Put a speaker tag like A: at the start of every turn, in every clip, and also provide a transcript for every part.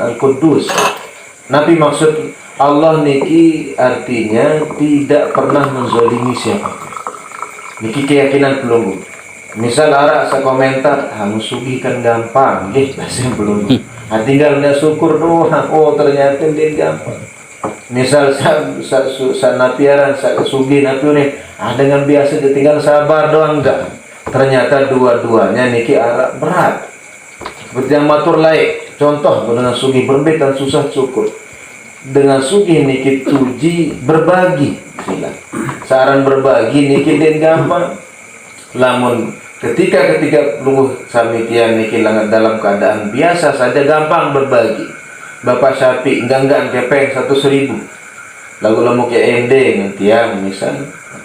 A: Al-Quddus. Nabi maksud Allah niki artinya tidak pernah menzalimi siapapun. Niki keyakinan pelunggu. Misal arah sa komentar, musuhi kan gampang, bahasa pelunggu. Tinggal dia syukur doang. Oh ternyata dia gampang. Misal sa napiaran sa sugi napiune, dengan biasa dia tinggal sabar doang enggak. Ternyata dua-duanya niki arah berat. Seperti yang matur laik. Contoh dengan sugi berbeda dan susah syukur. Dengan sugi niki tuji berbagi. Saran berbagi niki den gampang. Lamun ketika luhur samikian niki langat dalam keadaan biasa saja gampang berbagi. Bapak Syafi enggak kepeng 100.000. Lagu lamu ke ending tiang misal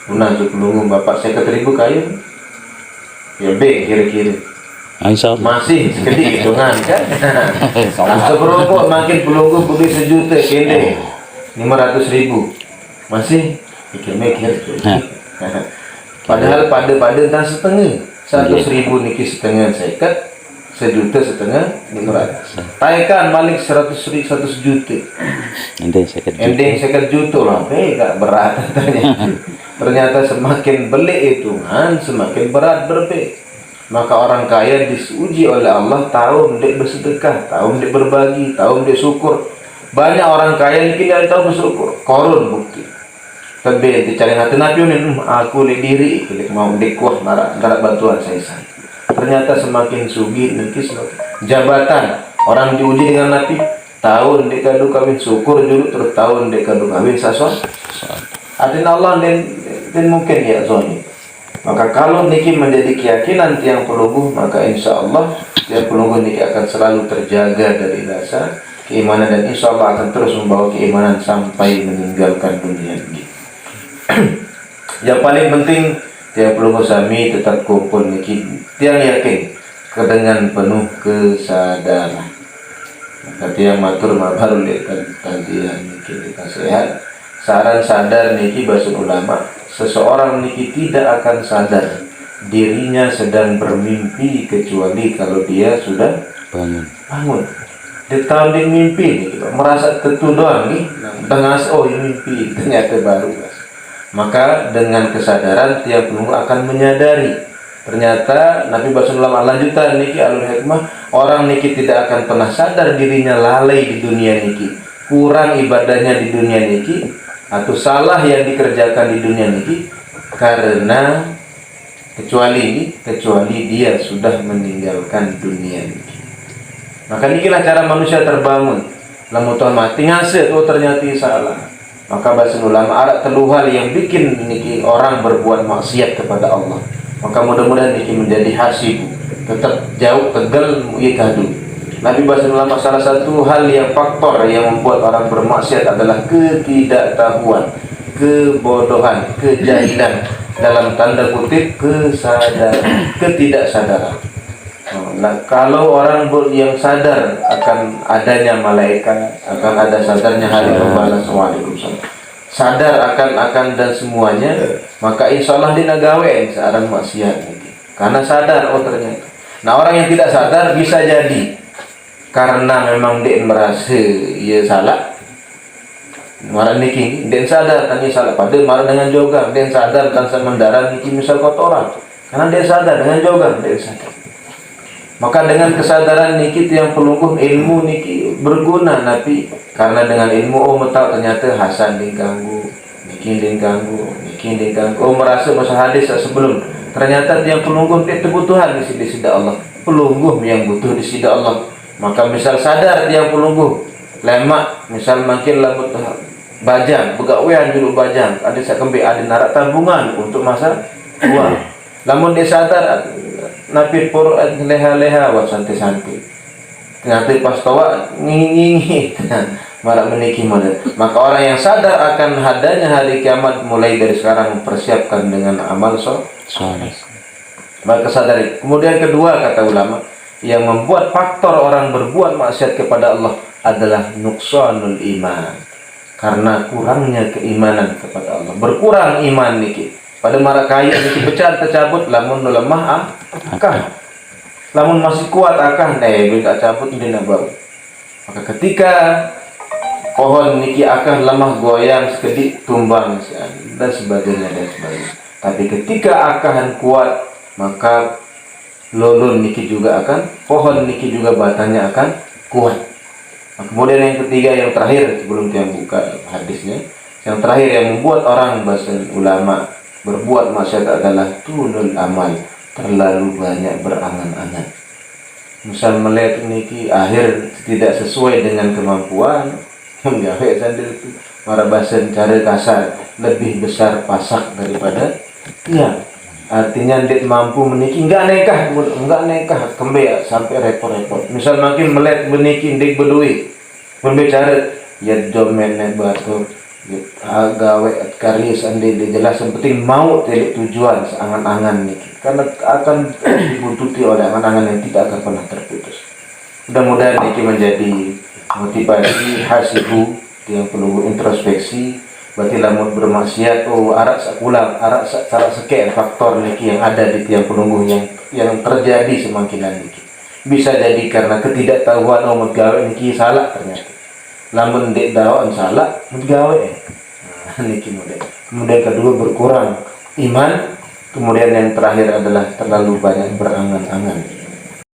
A: punah julungu bapak 50.000 kayu. Ya B kira-kira.
B: Insya Allah.
A: Masih sekedik hitungan kan. Seberapa makin pelunggu beli 1 juta kende 500.000 masih mikir-mikir. Padahal pada dan setengah 100.000 niki setengah seket 1,5 juta 500. Taikan malik 100 juta. Ending 1 juta lah. Gak berat ternyata semakin beli itu semakin berat berbeda. Maka orang kaya diuji oleh Allah, tahu hendak bersedekah, tahu hendak berbagi, tahu hendak syukur. Banyak orang kaya ini tidak tahu bersyukur. Korun bukti. Tapi dicari hati Nabi ini, aku li diri, mau dekuah marah bantuan saya. Ternyata semakin sugi, nanti semakin jabatan. Orang diuji dengan Nabi, tahun hendak kadu kawin syukur dulu, terus tahun hendak kadu kawin saswan. Artinya Allah dan mungkin ya zoni. Maka kalau niki menjadi keyakinan tiang pelungguh, maka insya Allah tiang pelungguh niki akan selalu terjaga dari rasa keimanan dan insya Allah akan terus membawa keimanan sampai meninggalkan dunia ini. Yang paling penting tiang pelungguh sami tetap kumpul niki tiang yakin dengan penuh kesadaran. Maka tiang matur baru lihat tantian niki kita sehat. Saran sadar niki basun ulama. Seseorang niki tidak akan sadar dirinya sedang bermimpi kecuali kalau dia sudah bangun. Dia tahu dia mimpi, merasa tentu doang nih, tengah ini mimpi, ternyata baru. Maka dengan kesadaran tiap pelunggu akan menyadari. Ternyata Nabi Rasulullah lanjutan niki alul hikmah, orang niki tidak akan pernah sadar dirinya lalai di dunia niki, kurang ibadahnya di dunia niki, atau salah yang dikerjakan di dunia ini karena kecuali dia sudah meninggalkan dunia ini. Maka inilah cara manusia terbangun. Lamun tuan mati ngasih, ternyata salah. Maka bahasa ulama ada teluhal yang bikin niki orang berbuat maksiat kepada Allah. Maka mudah-mudahan niki menjadi hasib, tetap jauh tegal muikadu. Nabi bahasa ulama salah satu hal yang faktor yang membuat orang bermaksiat adalah ketidaktahuan, kebodohan, kejahilan, dalam tanda kutip ketidaksadaran. Nah, kalau orang yang sadar akan adanya malaikat, akan ada sadarnya hari pembalas, sadar akan dan semuanya, maka insya Allah dia gawe seorang maksiat karena sadar ternyata. Nah, orang yang tidak sadar bisa jadi karena memang dia merasa ia salah, marah niki dia sadar kan dia salah, padahal marah dengan jogan dia sadar kan semendaran niki misal kotoran, karena dia sadar dengan jogan dia sadar. Maka dengan kesadaran niki itu yang pelungguh ilmu niki berguna Nabi, karena dengan ilmu tahu ternyata Hasan diganggu, niki diganggu, merasa masa hadis sebelum ternyata yang pelungguh dia kebutuhan di sisi Allah, pelungguh yang butuh di sisi Allah. Maka misal sadar dia pelungguh lemak, misal makin lembut bajang, begawean dulu bajang, ada sakembe ada narak tabungan untuk masa tua. Lamun dia sadar napir por leha-leha wa santai-santai. Ternyata pas tawa ngingi marak meniki mana. Maka orang yang sadar akan adanya hari kiamat mulai dari sekarang mempersiapkan dengan amal soleh. Maka sadari. Kemudian kedua kata ulama, yang membuat faktor orang berbuat maksiat kepada Allah adalah nuqsanul iman, karena kurangnya keimanan kepada Allah. Berkurang iman niki pada mara kaya niki pecah tercabut, lamun lemah akah, lamun masih kuat akah bisa cabut dina bau. Maka ketika pohon niki akan lemah goyang sekedik tumbang dan sebagainya dan sebagainya. Tapi ketika akahan kuat, maka lolon niki juga akan, pohon niki juga batangnya akan kuat. Nah, kemudian yang ketiga, yang terakhir sebelum kita buka hadisnya, yang terakhir yang membuat orang bahasa ulama berbuat maksiat adalah tulul amal, terlalu banyak berangan-angan. Misal melihat niki akhir tidak sesuai dengan kemampuan, gawe sandal itu para bahasa cara kasar lebih besar pasak daripada tiang. Artinya dia mampu meniki enggak nekah kembali sampai repot-repot. Misal makin melihat meniki ndik berduit berbicara ya domen batur gawe karya sandi jelas yang penting mau telik tujuan seangan-angan niki karena akan dibuntuti oleh angan-angan yang tidak akan pernah terputus. Mudah-mudahan niki menjadi motivasi hasibu yang perlu introspeksi. Berarti lamun bermaksiat arak sakulang arak cara sekian faktor niki yang ada di tiang penunggu yang terjadi semakinan niki. Bisa jadi karena ketidaktahuan gawe niki salah ternyata. Lamun dek dawaan salah gawe. Niki model. Kemudian kedua berkurang iman. Kemudian yang terakhir adalah terlalu banyak berangan-angan.